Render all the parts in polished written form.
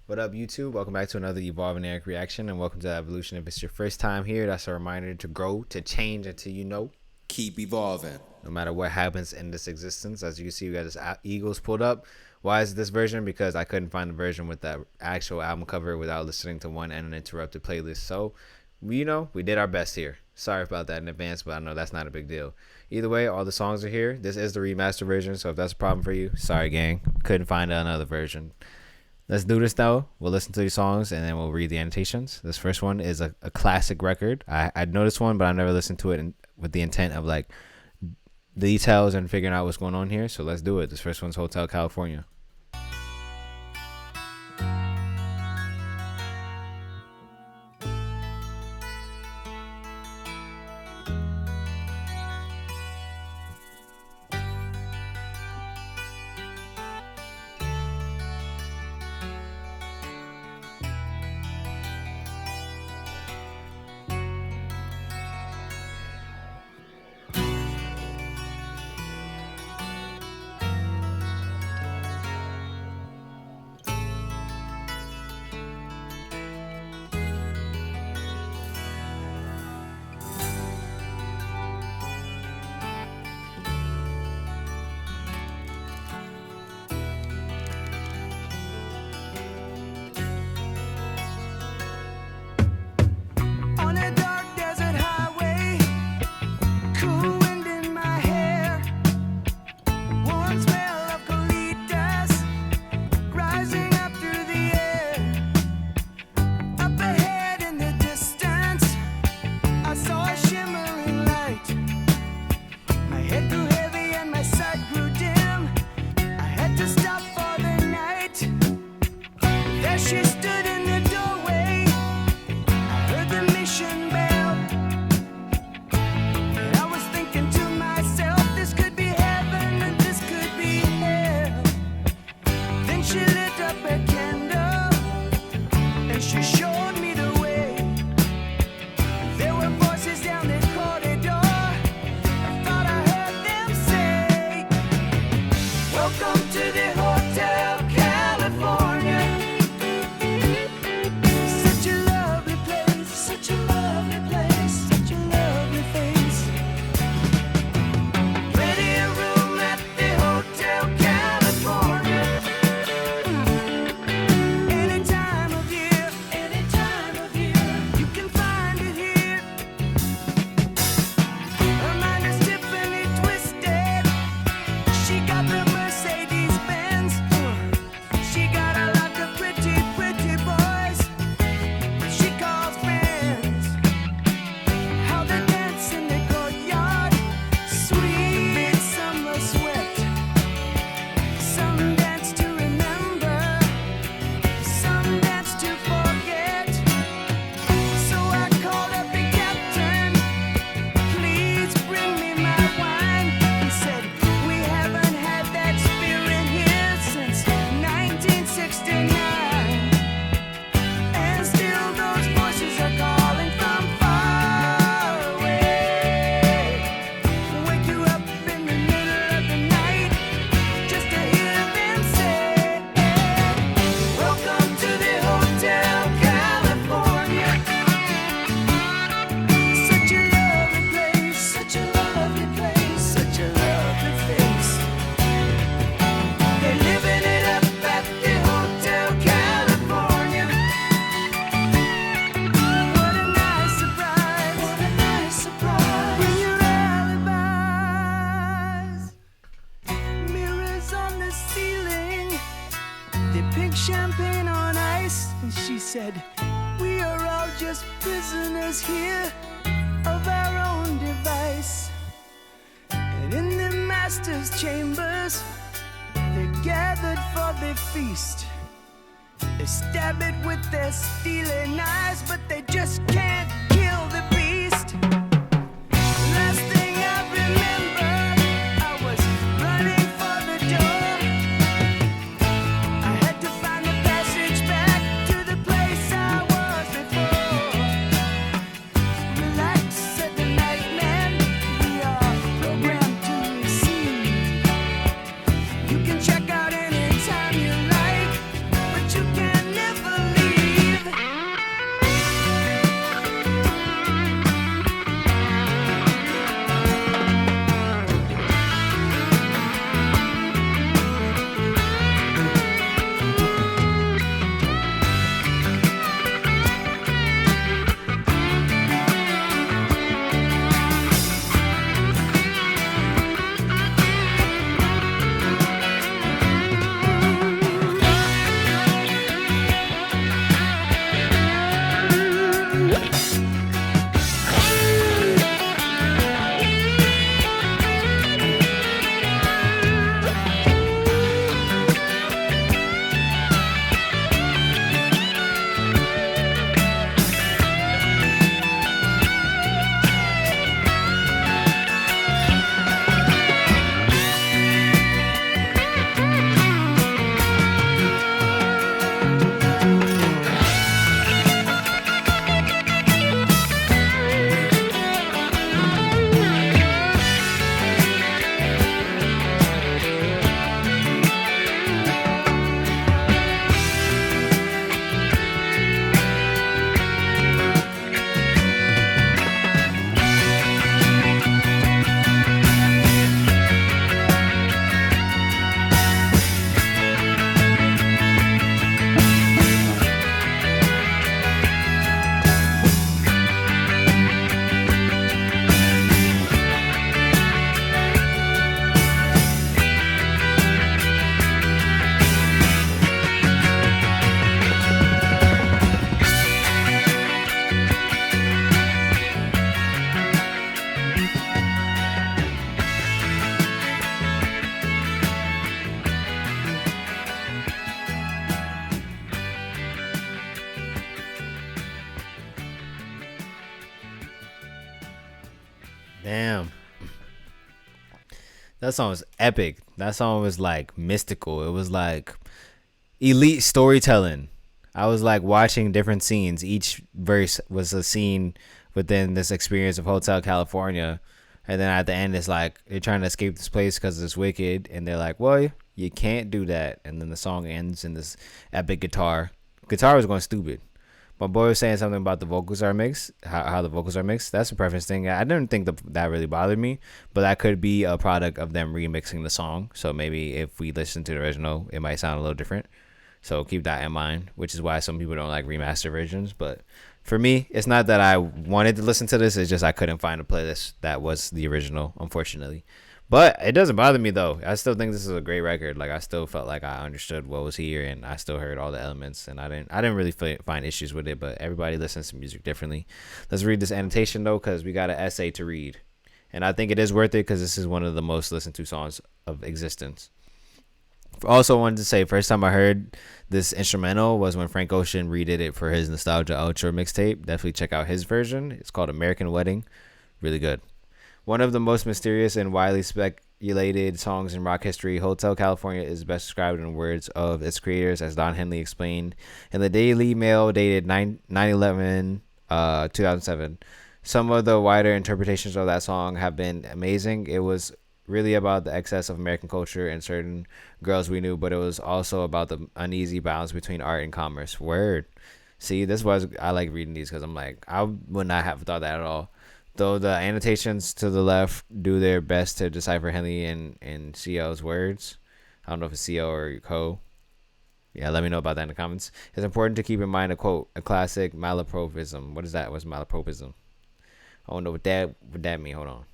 What up, YouTube? Welcome back to another Evolving Eric reaction, and welcome to Evolution. If it's your first time here, that's a reminder to grow, to change until you know. Keep evolving. No matter what happens in this existence, as you can see, we got this Eagles pulled up. Why is this version? Because I couldn't find the version with that actual album cover without listening to one uninterrupted playlist. So, we did our best here. Sorry about that in advance, but I know that's not a big deal. Either way, all the songs are here. This is the remastered version, so if that's a problem for you, sorry, gang. Couldn't find another version. Let's do this though. We'll listen to these songs and then we'll read the annotations. This first one is a classic record. I'd know this one, but I never listened to it with the intent of like details and figuring out what's going on here. So let's do it. This first one's Hotel California. Champagne on ice, and she said, we are all just prisoners here of our own device. And in the master's chambers, they're gathered for the feast. They stab it with their steely knives, but they just can't kill the beast. Last thing I remember, I was running for the door. I had to find the passage back to the place I was before. Relax, said the night man, we are programmed to receive. You can check out anytime you like, but you can never Damn. That song was epic. That song was like mystical. It was like elite storytelling. I was like watching different scenes. Each verse was a scene within this experience of Hotel California. And then at the end, it's like they're trying to escape this place because it's wicked. And they're like, well, you can't do that. And then the song ends in this epic guitar. Guitar was going stupid. My boy was saying something about the vocals are mixed, how the vocals are mixed. That's a preference thing. I didn't think that really bothered me, but that could be a product of them remixing the song. So maybe if we listen to the original, it might sound a little different. So keep that in mind, which is why some people don't like remaster versions. But for me, it's not that I wanted to listen to this. It's just I couldn't find a playlist that was the original, unfortunately. But it doesn't bother me though. I still think this is a great record. Like I still felt like I understood what was here, and I still heard all the elements, and I didn't really find issues with it. But everybody listens to music differently. Let's read this annotation though, because we got an essay to read, and I think it is worth it because this is one of the most listened to songs of existence. Also wanted to say, first time I heard this instrumental was when Frank Ocean redid it for his Nostalgia Ultra mixtape. Definitely check out his version. It's called American Wedding. Really good. One of the most mysterious and widely speculated songs in rock history, Hotel California is best described in the words of its creators, as Don Henley explained in the Daily Mail dated 9/11, 2007. Some of the wider interpretations of that song have been amazing. It was really about the excess of American culture and certain girls we knew, but it was also about the uneasy balance between art and commerce. Word. See, this was, I like reading these because I'm like, I would not have thought that at all. Though the annotations to the left do their best to decipher Henley and CL's words. I don't know if it's CL or Co. Yeah, let me know about that in the comments. It's important to keep in mind a quote, a classic malapropism. What is that? What's malapropism? I don't know what that mean. Hold on.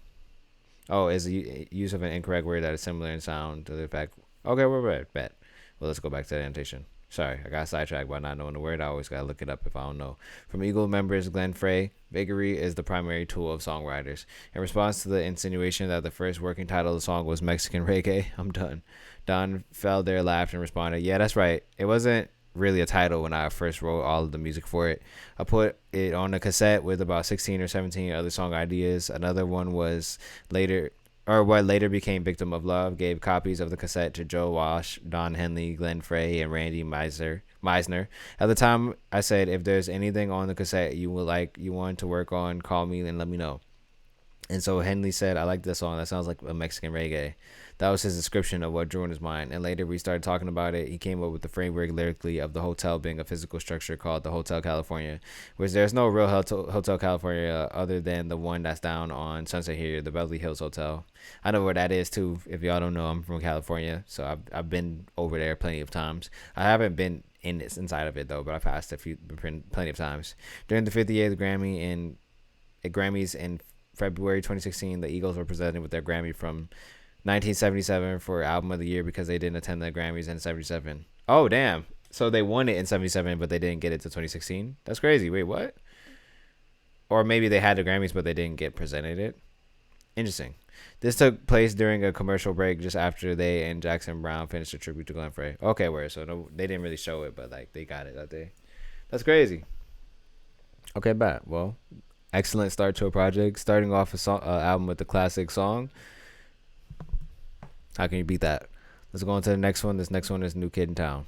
Oh, is the use of an incorrect word that is similar in sound to the fact. Okay, we're right. Bet. Well, let's go back to the annotation. Sorry, I got sidetracked by not knowing the word. I always got to look it up if I don't know. From Eagle members Glenn Frey, vagary is the primary tool of songwriters. In response to the insinuation that the first working title of the song was Mexican Reggae, I'm done. Don Felder laughed and responded, yeah, that's right. It wasn't really a title when I first wrote all of the music for it. I put it on a cassette with about 16 or 17 other song ideas. Another one was what later became Victim of Love, gave copies of the cassette to Joe Walsh, Don Henley, Glenn Frey, and Randy Meisner. At the time, I said, if there's anything on the cassette you want to work on, call me and let me know. And so Henley said, I like this song. That sounds like a Mexican reggae. That was his description of what drew in his mind. And later we started talking about it. He came up with the framework lyrically of the hotel being a physical structure called the Hotel California, which there's no real Hotel California other than the one that's down on Sunset here, the Beverly Hills Hotel. I know where that is too. If y'all don't know, I'm from California, so I've been over there plenty of times. I haven't been inside of it though, but I passed plenty of times. During the 58th Grammys in February 2016, the Eagles were presented with their Grammy from 1977 for Album of the Year because they didn't attend the Grammys in 77. Oh, damn. So they won it in 77, but they didn't get it to 2016? That's crazy. Wait, what? Or maybe they had the Grammys, but they didn't get presented it? Interesting. This took place during a commercial break just after they and Jackson Browne finished a tribute to Glenn Frey. Okay, where? So no, they didn't really show it, but like they got it that day. That's crazy. Okay, bad. Well, excellent start to a project. Starting off a song, album with a classic song. How can you beat that? Let's go on to the next one. This next one is New Kid in Town.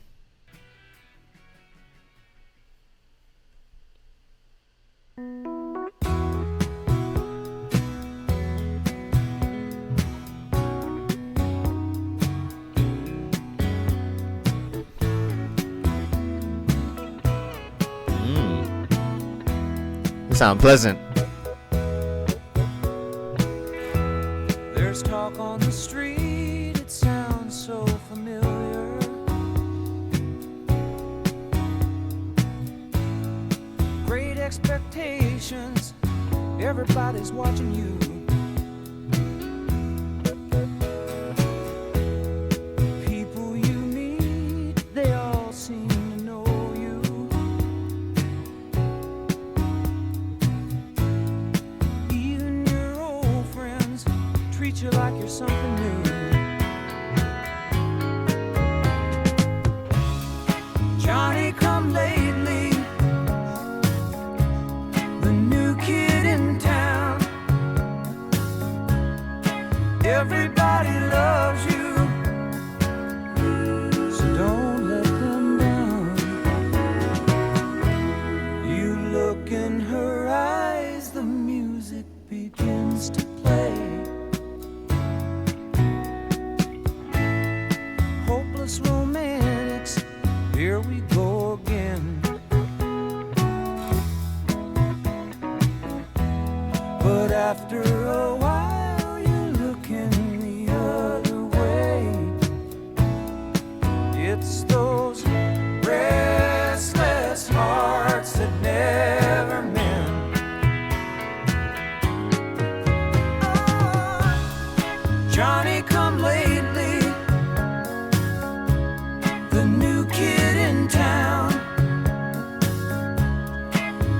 Sound pleasant. There's talk on the street, it sounds so familiar. Great expectations, everybody's watching you. People you meet, they all seem to know you. Even your old friends treat you like you're something new. Johnny come lately, the new kid in town. after a while you're looking the other way. It's those restless hearts that never mend. Johnny come lately, the new kid in town.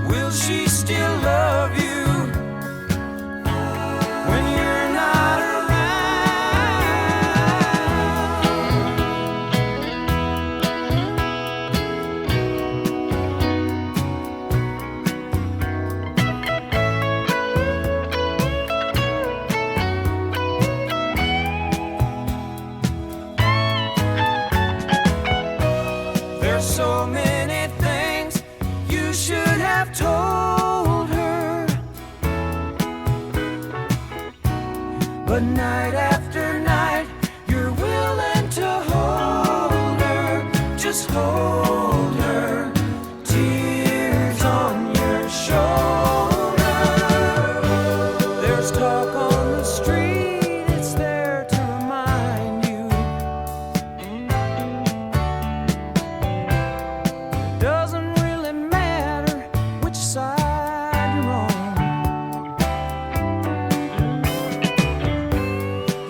Will she still love you when you're not There's so many things you should have told her, but night after night you're willing to hold her, just hold her, tears on your shoulder. There's talk on the street, it's there to remind you. Doesn't really matter which side you're on.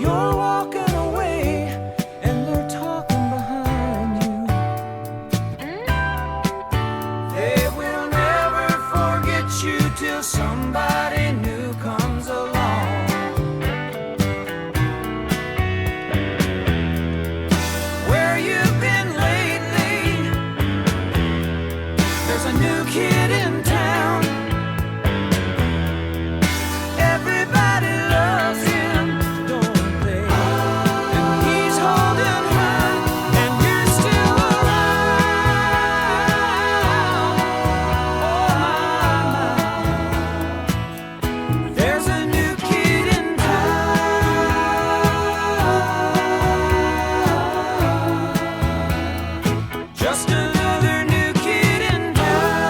You're walking away and they're talking behind you. They will never forget you till somebody new comes along. Where you've been lately, there's a new kid in town. Everybody loves him, don't they? And he's holding her, and you're still around. Oh my, there's a new kid in town. Just another new kid in town.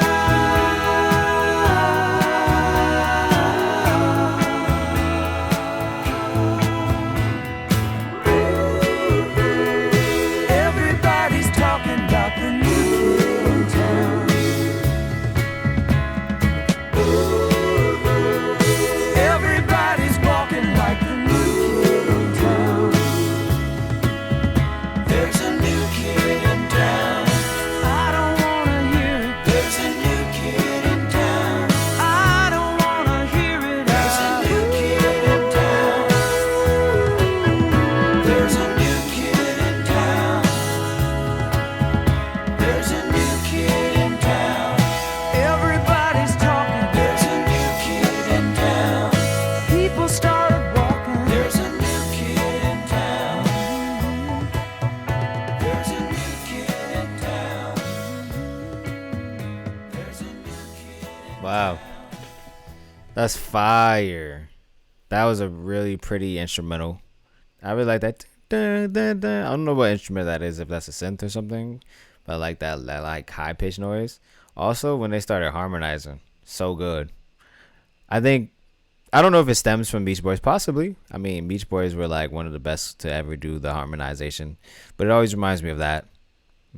Everybody's talking about the new kid in town. Everybody's walking like the new kid in town. There's a new kid in town. I don't wanna hear it. There's a new kid in town. I don't wanna hear it. There's a new kid in town. There's a new kid in town. There's a new kid in town. Everybody's talking. There's a new kid in town. People started walking. There's a new kid in town. There's a new kid in town. There's a new kid in Wow, that's fire. That was a really pretty instrumental. I really like that. Dun, dun, dun. I don't know what instrument that is, if that's a synth or something, but I like that like high pitched noise. Also, when they started harmonizing, so good. I think I don't know if it stems from Beach Boys, possibly. I mean, Beach Boys were like one of the best to ever do the harmonization, but it always reminds me of that.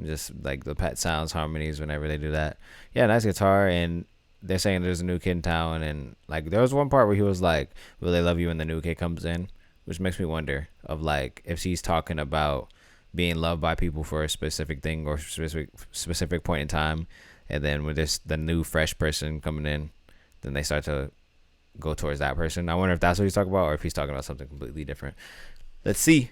Just like the Pet Sounds harmonies whenever they do that. Yeah, nice guitar, and they're saying there's a new kid in town, and like there was one part where he was like, "Will they love you when the new kid comes in?" Which makes me wonder of like if she's talking about being loved by people for a specific thing or specific point in time, and then with this the new fresh person coming in, then they start to go towards that person. I wonder if that's what he's talking about, or if he's talking about something completely different. Let's see.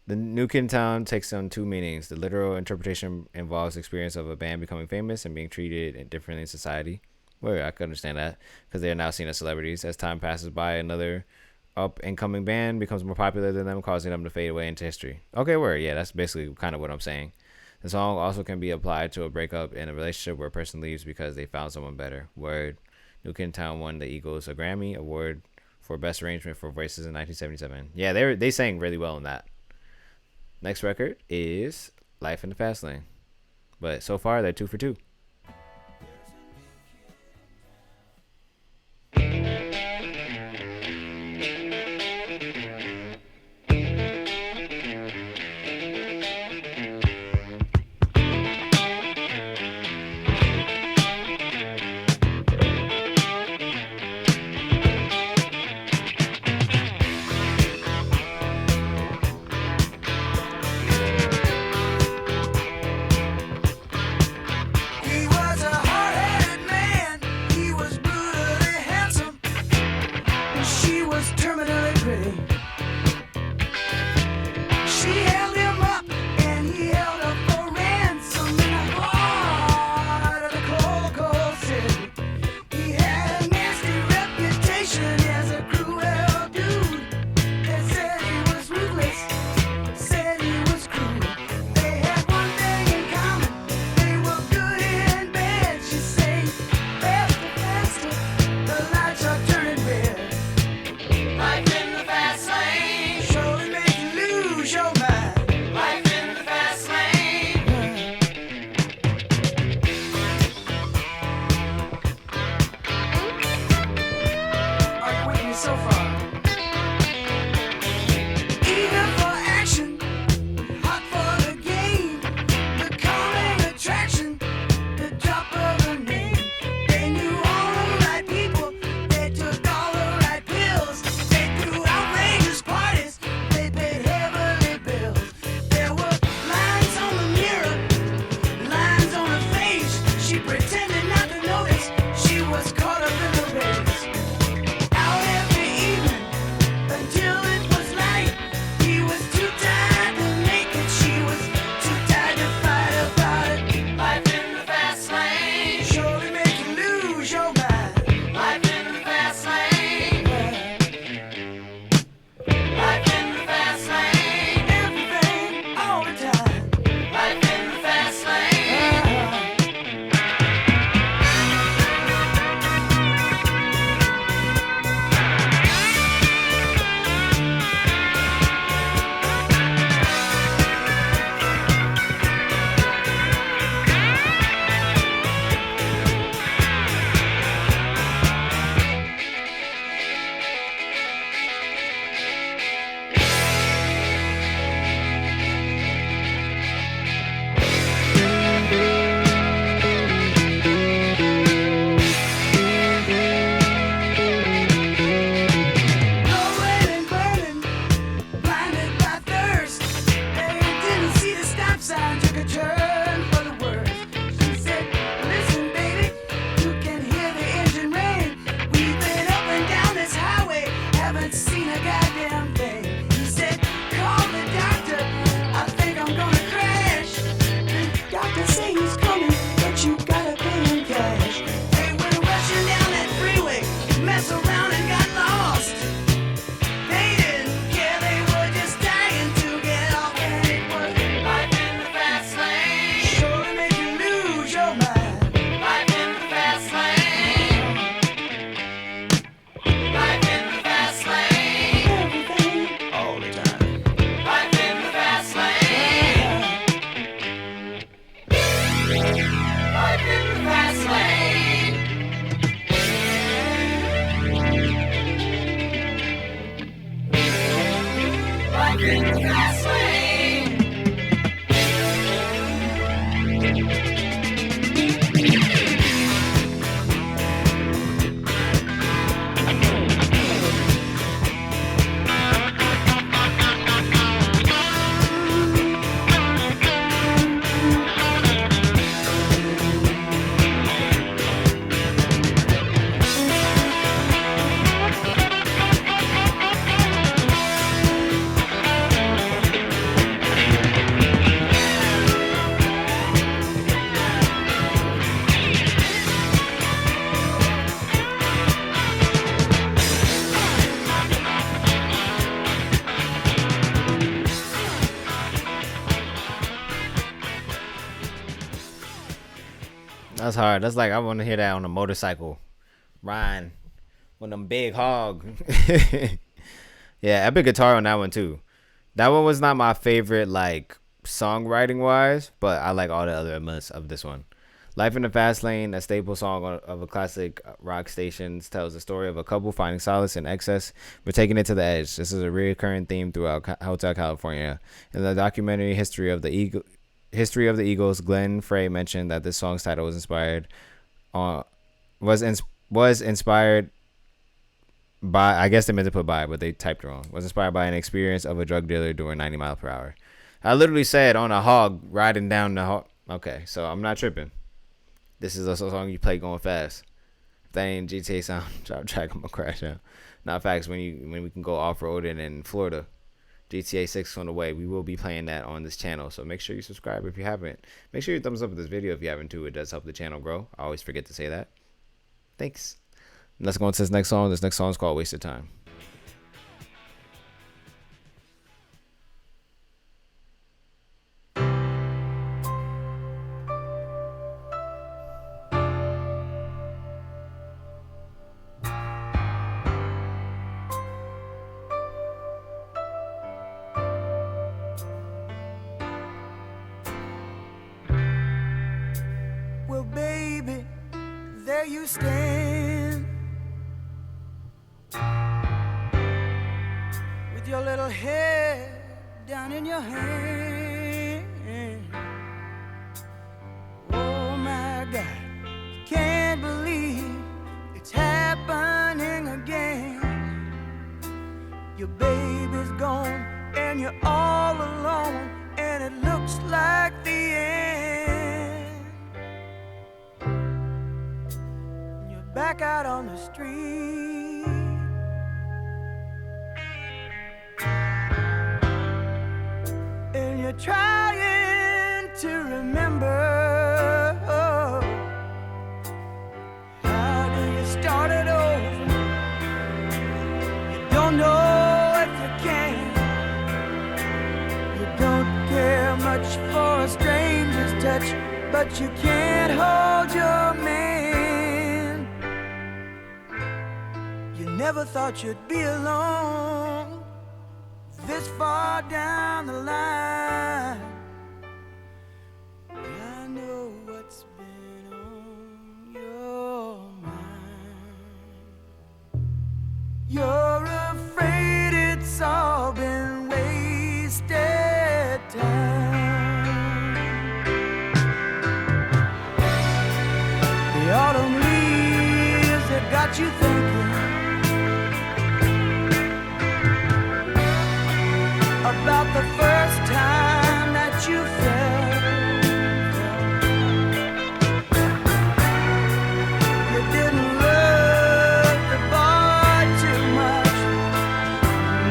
The New Kid in Town takes on two meanings. The literal interpretation involves the experience of a band becoming famous and being treated differently in society. Well, I can understand that because they are now seen as celebrities. As time passes by, another up-and-coming band becomes more popular than them, causing them to fade away into history. Okay, word. Yeah, that's basically kind of what I'm saying. The song also can be applied to a breakup in a relationship where a person leaves because they found someone better. Word. New Kid in Town won the Eagles a Grammy Award for Best Arrangement for Voices in 1977. Yeah, they sang really well in that. Next record is Life in the Fast Lane. But so far, they're 2 for 2. That's hard. That's like I want to hear that on a motorcycle, riding with them big hog. Yeah, epic guitar on that one too. That one was not my favorite, like songwriting wise, but I like all the other elements of this one. Life in the Fast Lane, a staple song of a classic rock stations, tells the story of a couple finding solace in excess but taking it to the edge. This is a recurring theme throughout Hotel California. In the documentary History of the Eagles, Glenn Frey mentioned that this song's title was inspired on was inspired by, I guess they meant to put by, but they typed wrong. Was inspired by an experience of a drug dealer doing 90 miles per hour. I literally said on a hog riding down the hog. Okay, so I'm not tripping. This is a song you play going fast. If that ain't GTA soundtrack, I'm gonna crash out. Not facts. When we can go off roading in Florida, GTA 6 on the way. We will be playing that on this channel, so make sure you subscribe if you haven't. Make sure you thumbs up this video if you haven't too. It does help the channel grow. I always forget to say that. Thanks. Let's go on to this next song. This next song is called Wasted Time. Well, baby, there you stand with your little head down in your hand. Oh my God, can't believe it's happening again. Your baby's gone and you're all alone, and it looks like the end. You're back out on the street, and you're trying to remember, how do you start it over? You don't know if you can. You don't care much for a stranger's touch, but you can't hold your man. You never thought you'd be alone this far down the line. I know what's been on your mind. You're afraid it's all been wasted time. The autumn leaves that got you thinking about the first time that you felt. You didn't love the boy too much.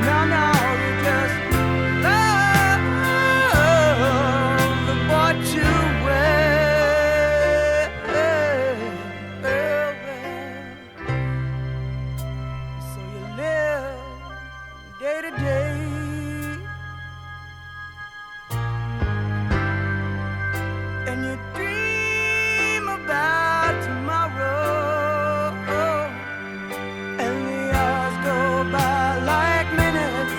No, no, you just love the boy too well. So you live day to day, and you dream about tomorrow, and the hours go by like minutes,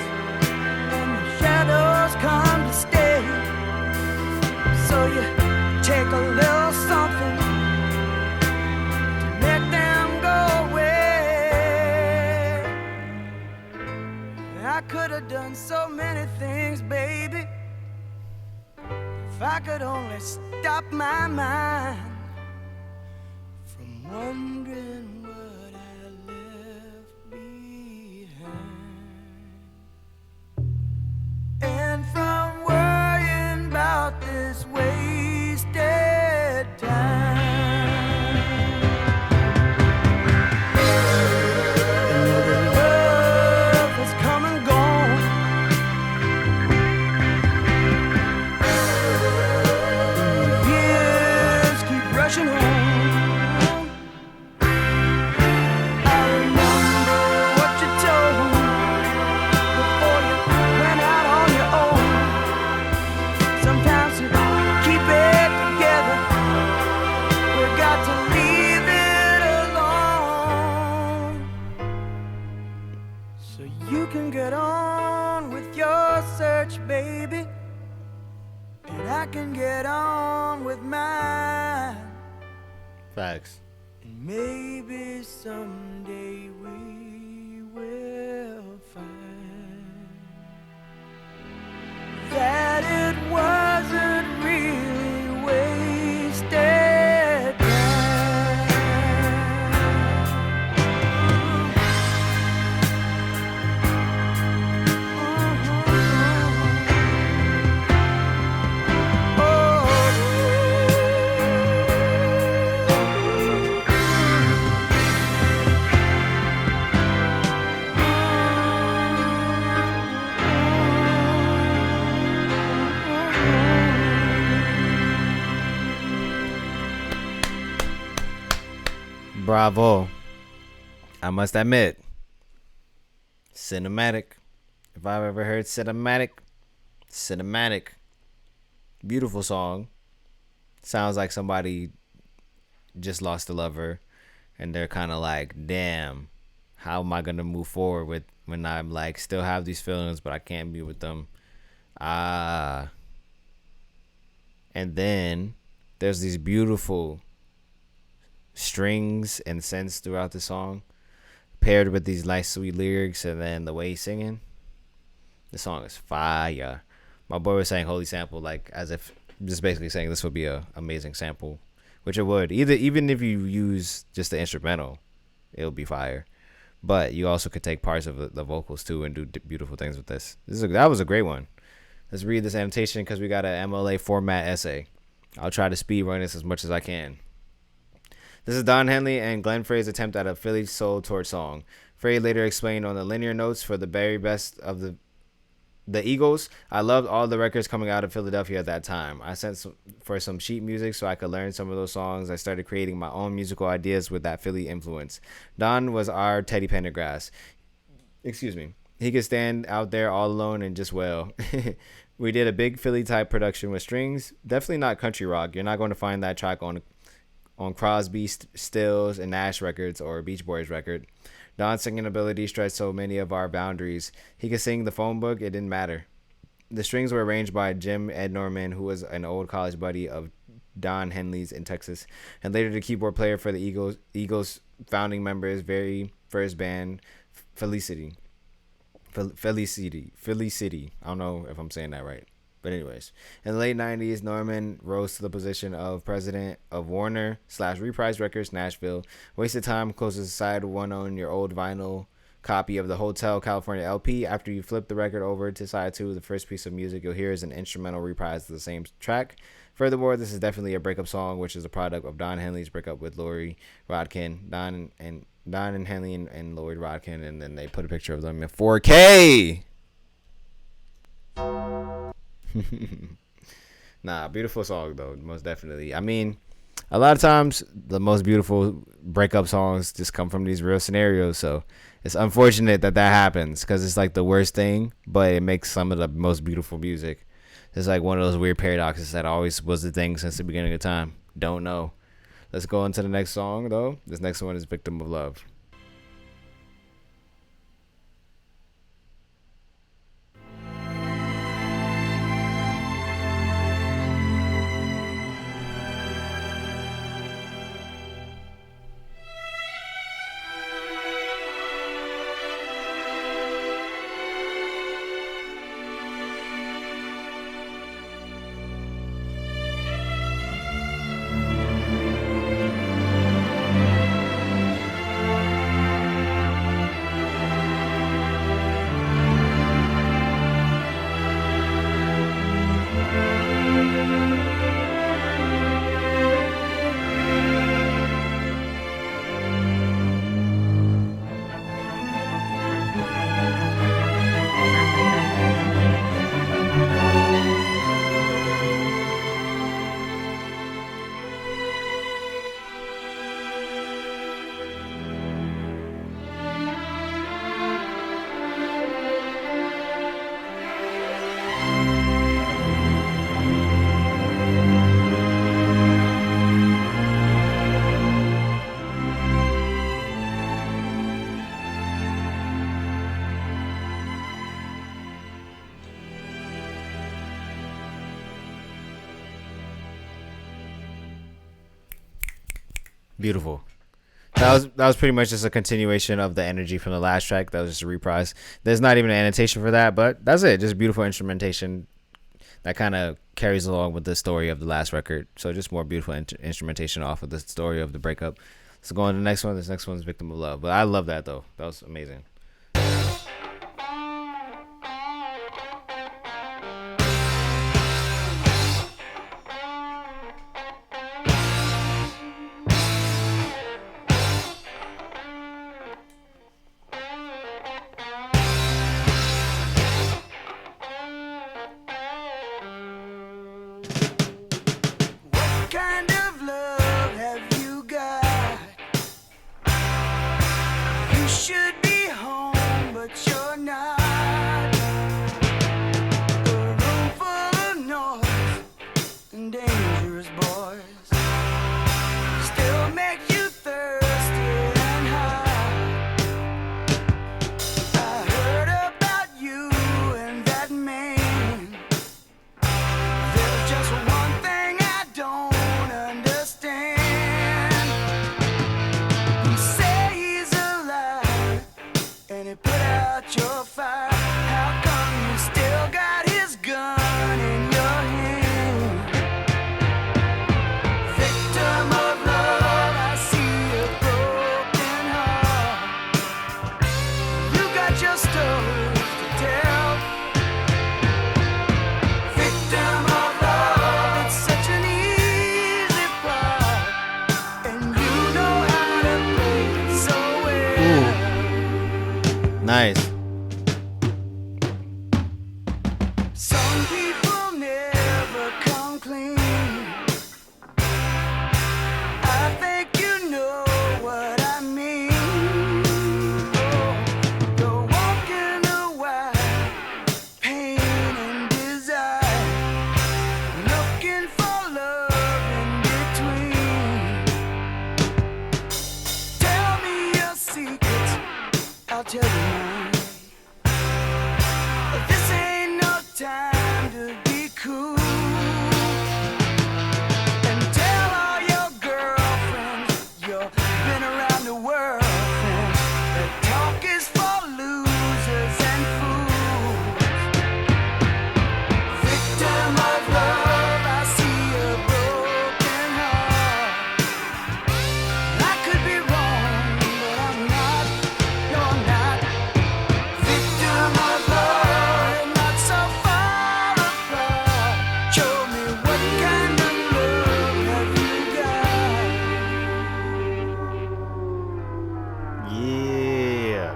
and the shadows come to stay. So you take a little something could have done so many things, baby, if I could only stop my mind from wondering what I left behind, and from worrying about this wasted time. Another love has come and gone. Years keep rushing on. I remember what you told me before you went out on your own. Sometimes to keep it together, we got to leave it alone, so you can get on with your search, baby, and I can get on with mine. Facts. And maybe someday we will find that it wasn't really wasted time. Bravo. I must admit, cinematic. If I've ever heard cinematic. Beautiful song. Sounds like somebody just lost a lover and they're kind of like, damn, how am I going to move forward with when I'm like still have these feelings but I can't be with them. And then there's these beautiful strings and synths throughout the song paired with these nice sweet lyrics, and then the way he's singing, the song is fire. My boy was saying holy sample, like as if just basically saying this would be a amazing sample, which it would. Even if you use just the instrumental, it'll be fire. But you also could take parts of the vocals too and do beautiful things with this. That was a great one. Let's read this annotation because we got an MLA format essay. I'll try to speed run this as much as I can. This is Don Henley and Glenn Frey's attempt at a Philly soul torch song. Frey later explained on the linear notes for the very best of the Eagles, I loved all the records coming out of Philadelphia at that time. I sent for some sheet music so I could learn some of those songs. I started creating my own musical ideas with that Philly influence. Don was our Teddy Pendergrass. Excuse me. He could stand out there all alone and just wail. We did a big Philly type production with strings. Definitely not country rock. You're not going to find that track on Crosby, Stills, and Nash records or Beach Boys record. Don's singing ability stretched so many of our boundaries. He could sing the phone book, it didn't matter. The strings were arranged by Jim Ed Norman, who was an old college buddy of Don Henley's in Texas, and later the keyboard player for the Eagles founding members' very first band, Felicity. I don't know if I'm saying that right. But anyways, in the late 90s, Norman rose to the position of president of Warner/Reprise Records, Nashville. Wasted time closes side one on your old vinyl copy of the Hotel California LP. After you flip the record over to side two, the first piece of music you'll hear is an instrumental reprise of the same track. Furthermore, this is definitely a breakup song, which is a product of Don Henley's breakup with Lori Rodkin. Don and Henley and Lori Rodkin, and then they put a picture of them in 4K. Nah, beautiful song though, most definitely. I mean, a lot of times the most beautiful breakup songs just come from these real scenarios, so it's unfortunate that happens because it's like the worst thing, but it makes some of the most beautiful music. It's like one of those weird paradoxes that always was the thing since the beginning of time. Don't know. Let's go on to the next song though. This next one is Victim of Love. Beautiful. That was pretty much just a continuation of the energy from the last track. That was just a reprise. There's not even an annotation for that, but that's it. Just beautiful instrumentation that kind of carries along with the story of the last record. So just more beautiful instrumentation off of the story of the breakup. So go on to the next one. This next one is Victim of Love. But I love that though. That was amazing. What kind of love have you got? You should be home, but you're not. A room full of noise and dangerous boys still make you thirsty and hot. I heard about you and that man. There's just one thing I don't understand. You say he's alive and he put out your fire. How come you still got his gun in your hand? Victim of love, I see a broken heart. You got your stories to tell. Victim of love, it's such an easy part, and you know how to play it so well. Nice. Some people never come clean. I think you know what I mean. Oh, you're walking a wide pain and desire, looking for love in between. Tell me your secrets, I'll tell you mine. This ain't no time to be cool. And tell all your girlfriends you've been around the world, friend, that talk is for losers and fools. Victim of love, I see a broken heart. I could be wrong, but I'm not. No, I'm not. Victim of love, not so far apart. Show me what kind of love have you got? Yeah.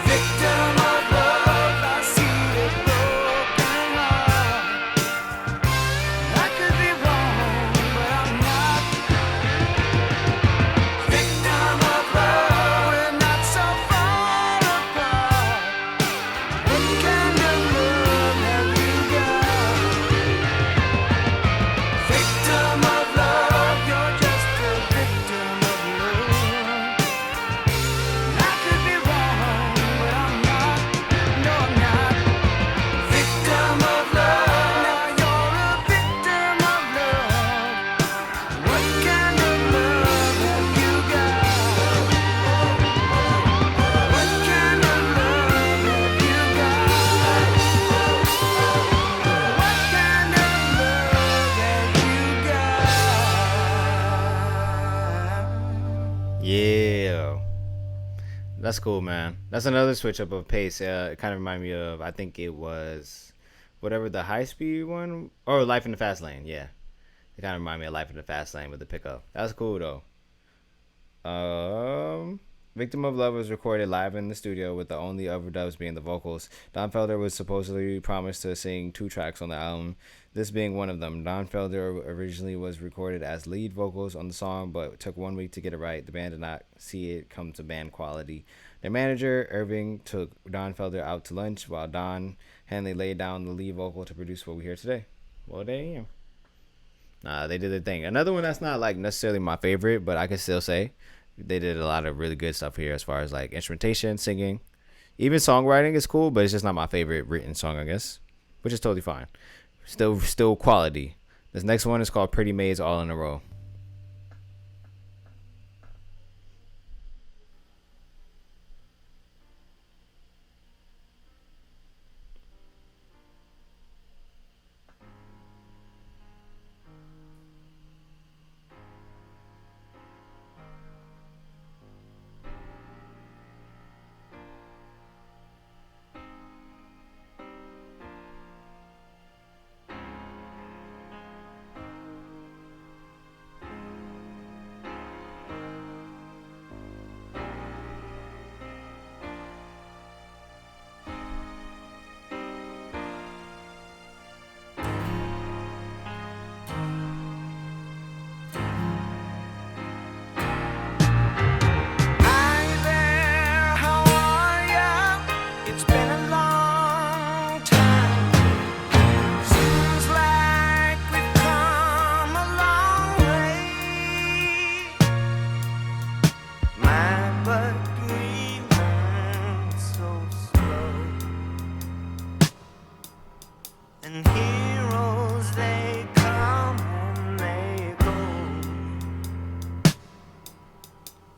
Victim of love, I see a broken heart. I could be wrong, but I'm not. Victim of love, we're not so far apart. What kind of love have you got? Victim of love, you're just a victim of love. I could be wrong, but I'm not. No, I'm not. Victim of love, now you're a victim of love. What kind of love have you got? What kind of love have you got? What kind of love have you got? Yeah. That's cool, man. That's another switch up of pace. It kind of reminded me of, I think it was whatever the high speed one, or Life in the Fast Lane. Yeah, it kind of reminded me of Life in the Fast Lane with the pickup. That's cool though. Victim of Love was recorded live in the studio with the only overdubs being the vocals. Don Felder was supposedly promised to sing 2 tracks on the album, this being one of them. Don Felder originally was recorded as lead vocals on the song, but it took 1 week to get it right. The band did not see it come to band quality. Their manager, Irving, took Don Felder out to lunch while Don Henley laid down the lead vocal to produce what we hear today. Well, damn. They did their thing. Another one that's not like necessarily my favorite, but I can still say they did a lot of really good stuff here as far as like instrumentation, singing, even songwriting is cool, but it's just not my favorite written song, I guess, which is totally fine. Still quality. This next one is called Pretty Maids All in a Row. Hi there, how are ya? It's been a long time. Seems like we've come a long way. My buggy runs so slow, and heroes they come and they go,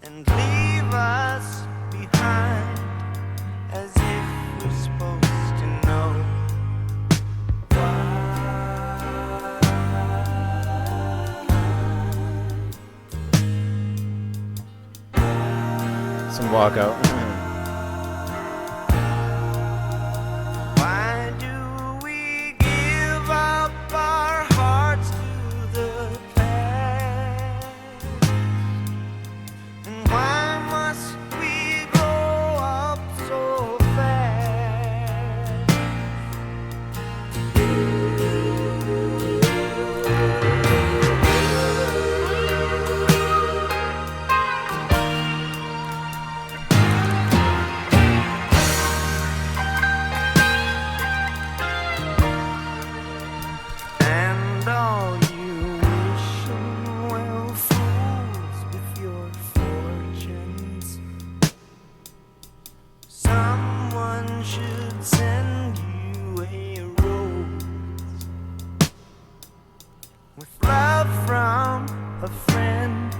and leave us behind as if we're supposed to know. Some walkout. Why do we give up our hearts to the past? And why must we grow up so fast? And all you wishing well fools with your fortunes, someone should send you a rose with love from a friend.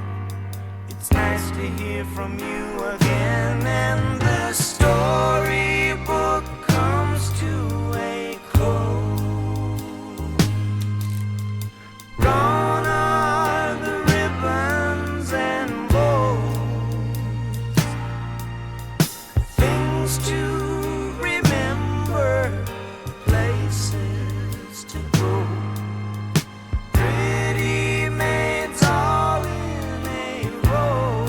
It's nice to hear from you again, and the storybook comes to a close. Gone are the ribbons and bows, things to remember, places to go. Pretty maids all in a row.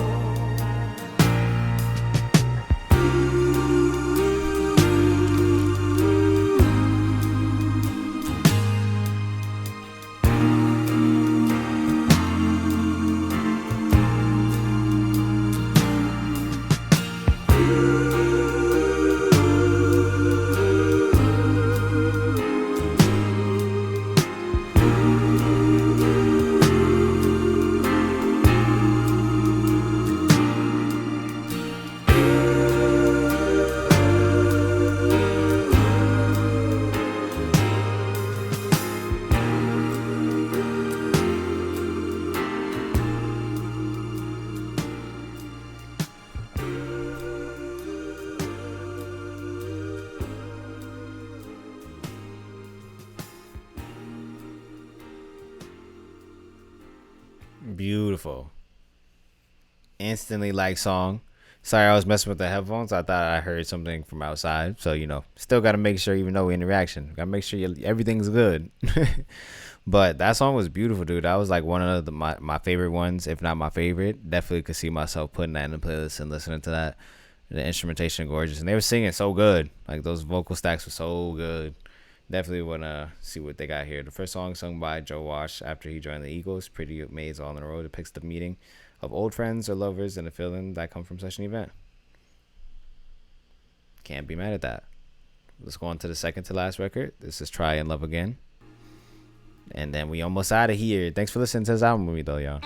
Beautiful. Instantly like song. Sorry, I was messing with the headphones. I thought I heard something from outside. So, still got to make sure, even though we're in the reaction, got to make sure everything's good. But that song was beautiful, dude. That was like one of my favorite ones, if not my favorite. Definitely could see myself putting that in the playlist and listening to that. The instrumentation gorgeous. And they were singing so good. Like, those vocal stacks were so good. Definitely want to see what they got here. The first song sung by Joe Walsh after he joined the Eagles, Pretty Maids All in a Row, depicts the meeting of old friends or lovers and the feeling that come from such an event. Can't be mad at that. Let's go on to the second to last record. This is Try and Love Again. And then we almost out of here. Thanks for listening to this album with me, though, y'all.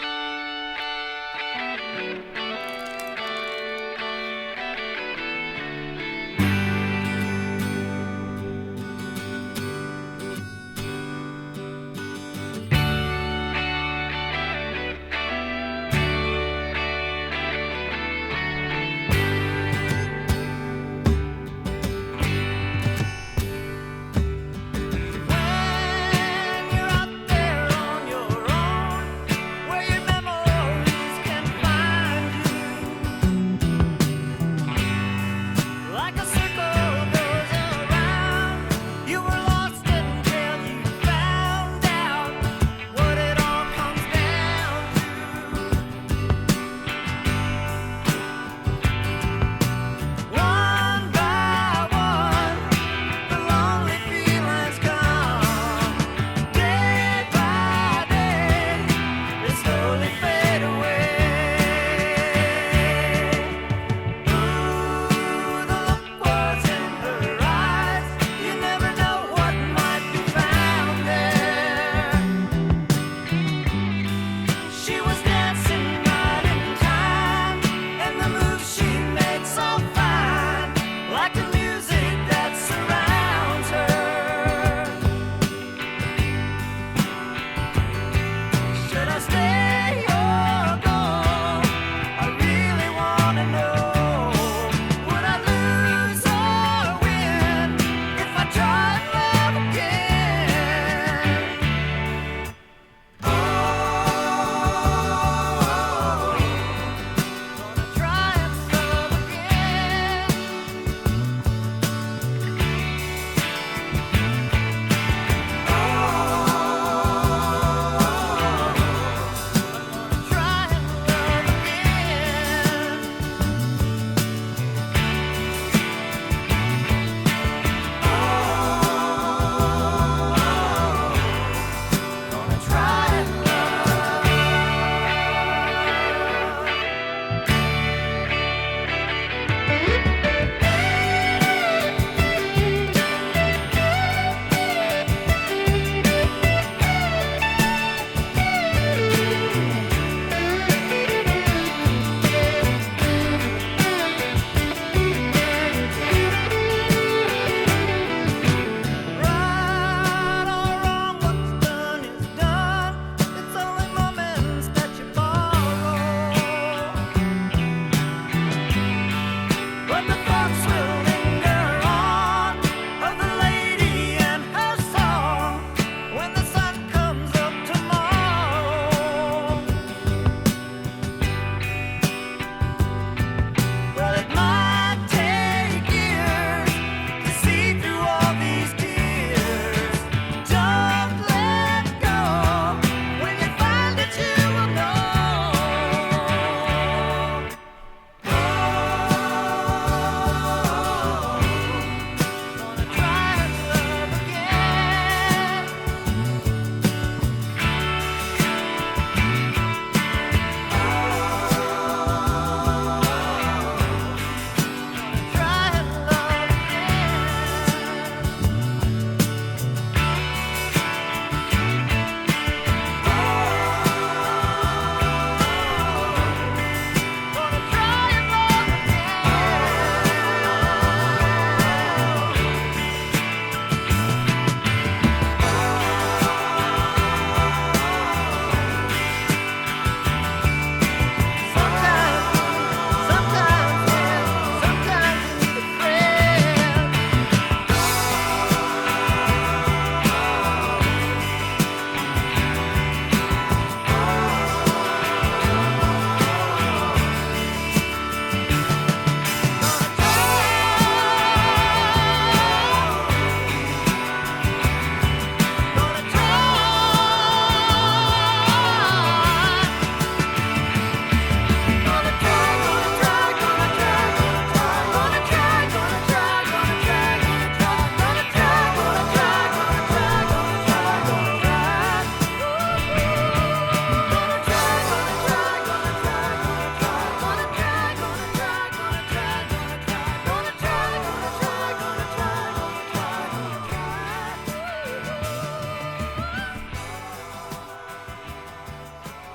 When you're out there on your own, where you're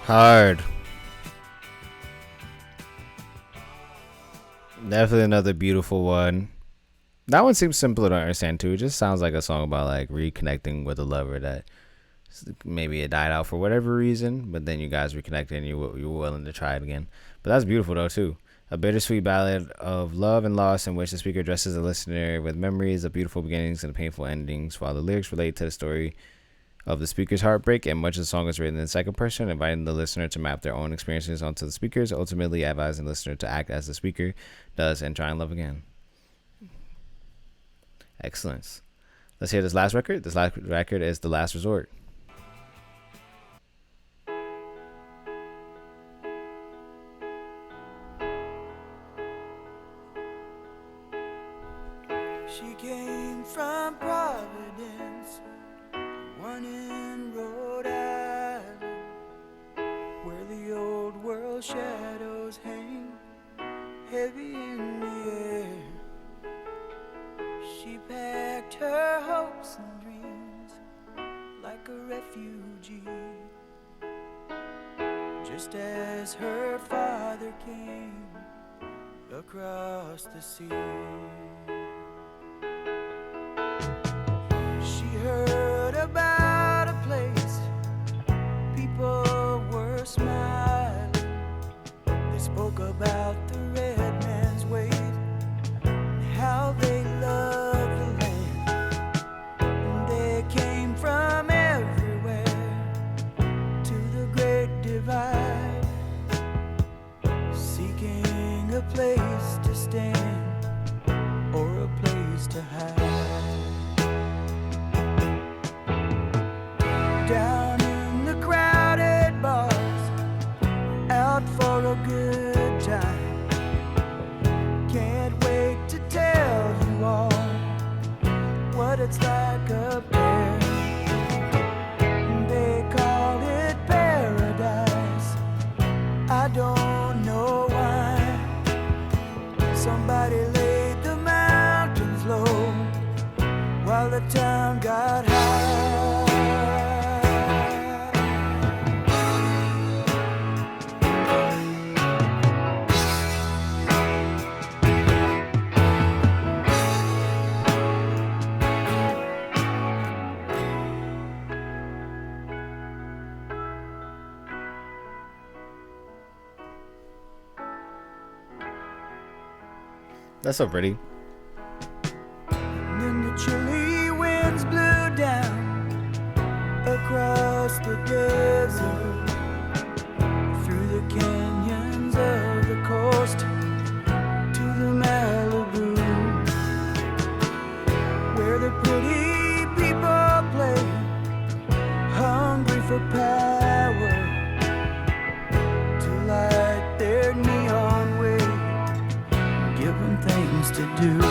Hard. Definitely another beautiful one. That one seems simpler to understand too. It just sounds like a song about like reconnecting with a lover that maybe it died out for whatever reason, but then you guys reconnected and you were willing to try it again. But that's beautiful though too. A bittersweet ballad of love and loss in which the speaker addresses the listener with memories of beautiful beginnings and painful endings, while the lyrics relate to the story of the speaker's heartbreak, and much of the song is written in the second person, inviting the listener to map their own experiences onto the speakers, ultimately advising the listener to act as the speaker does and try and love again. Excellence. Let's hear this last record. This last record is The Last Resort. She came from Providence, one in Rhode Island, where the old world shadows hang heavy in the air. She packed her hopes and dreams like a refugee, just as her father came across the sea. She heard about a place people were smiling. They spoke about the red man's weight and how they loved the land. And they came from everywhere to the Great Divide, seeking a place to stand or a place to hide. Down in the crowded bars, out for a good time. Can't wait to tell you all what it's like up there. They call it paradise, I don't know why. Somebody laid the mountains low while the town got high. That's so pretty. And then the chilly winds blew down across the desert, through the canyons of the coast to the Malibu, where the pretty people play, hungry for power, to light their neon way, give them things to do.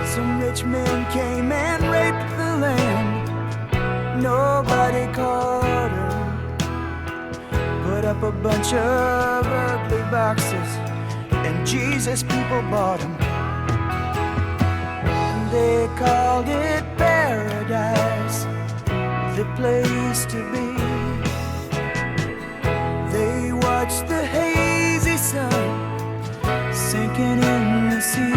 Some rich men came and raped the land. Nobody caught her. Put up a bunch of ugly boxes, and Jesus people bought them. They called it paradise, the place to be. They watched the hazy sun sinking in the sea.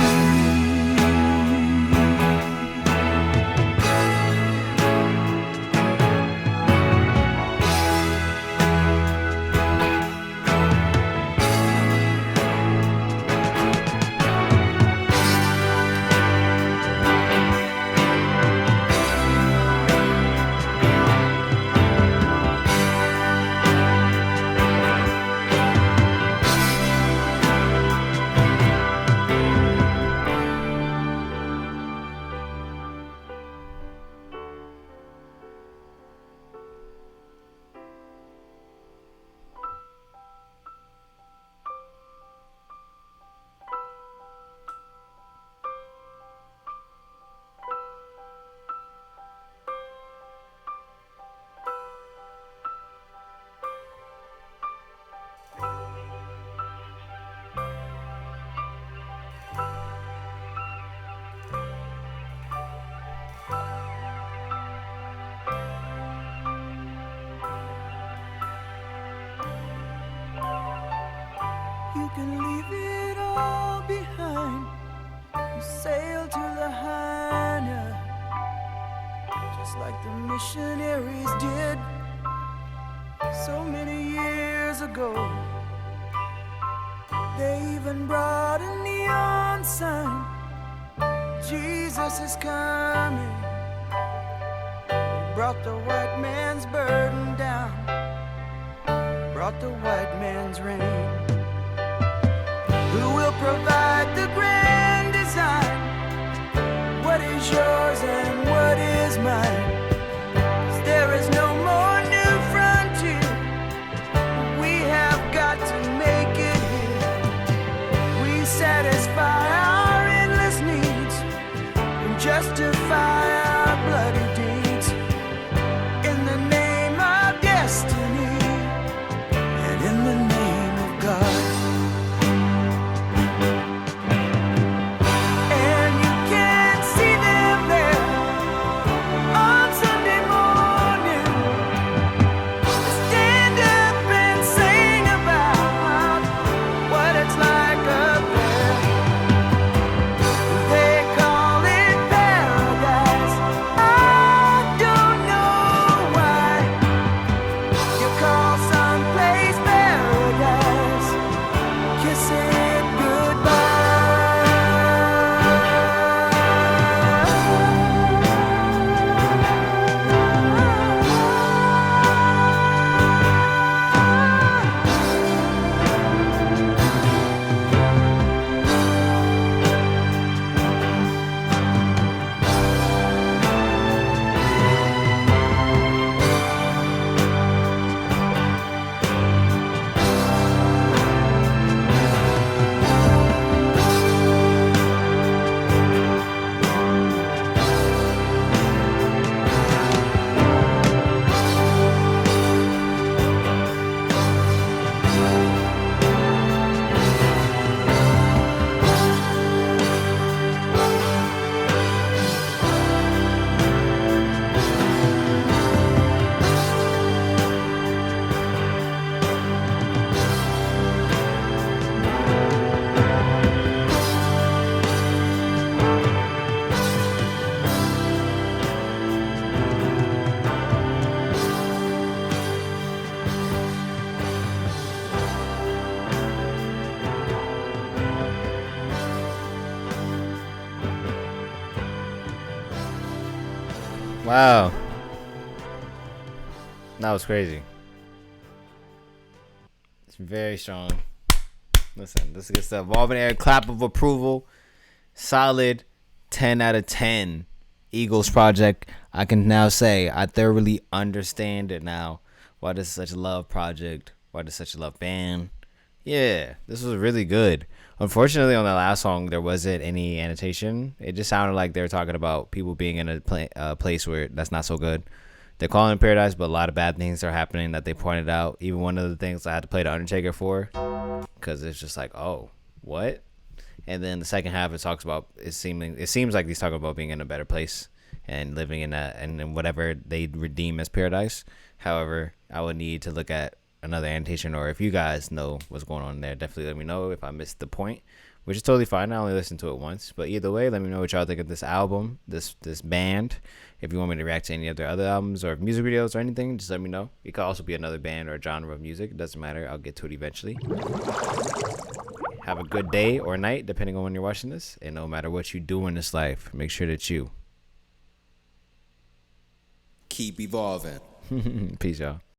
all behind and sail to Lahaina, just like the missionaries did so many years ago. They even brought a neon sign, Jesus is coming. They brought the white man's burden down, brought the white man's rain. Who will provide the grand design? What is yours and what is mine? 'Cause there is no more new frontier. We have got to make it here. We satisfy our endless needs and justify our bloody deeds in the name of destiny and in the name of God. And you can see them there on Sunday morning. They stand up and sing about what it's like up there. They call it paradise. I don't know why you call someplace paradise. Kiss it Wow. That was crazy. It's very strong. Listen, this is good stuff. Marvin Air, clap of approval. Solid 10 out of 10. Eagles project. I can now say I thoroughly understand it now. Why this is such a love project. Why this is such a love band. Yeah, this was really good. Unfortunately, on the last song, there wasn't any annotation. It just sounded like they were talking about people being in a place where that's not so good. They're calling it paradise, but a lot of bad things are happening that they pointed out. Even one of the things I had to play the Undertaker for, because it's just like, oh, what? And then the second half, it talks about it seems like he's talking about being in a better place and living in and whatever they redeem as paradise. However, I would need to look at another annotation, or if you guys know what's going on there, definitely let me know if I missed the point, which is totally fine. I only listened to it once, but either way, let me know what y'all think of this album, this band. If you want me to react to any of their other albums or music videos or anything, just let me know. It could also be another band or genre of music. It doesn't matter. I'll get to it eventually. Have a good day or night, depending on when you're watching this. And no matter what you do in this life, make sure that you keep evolving. Peace, y'all.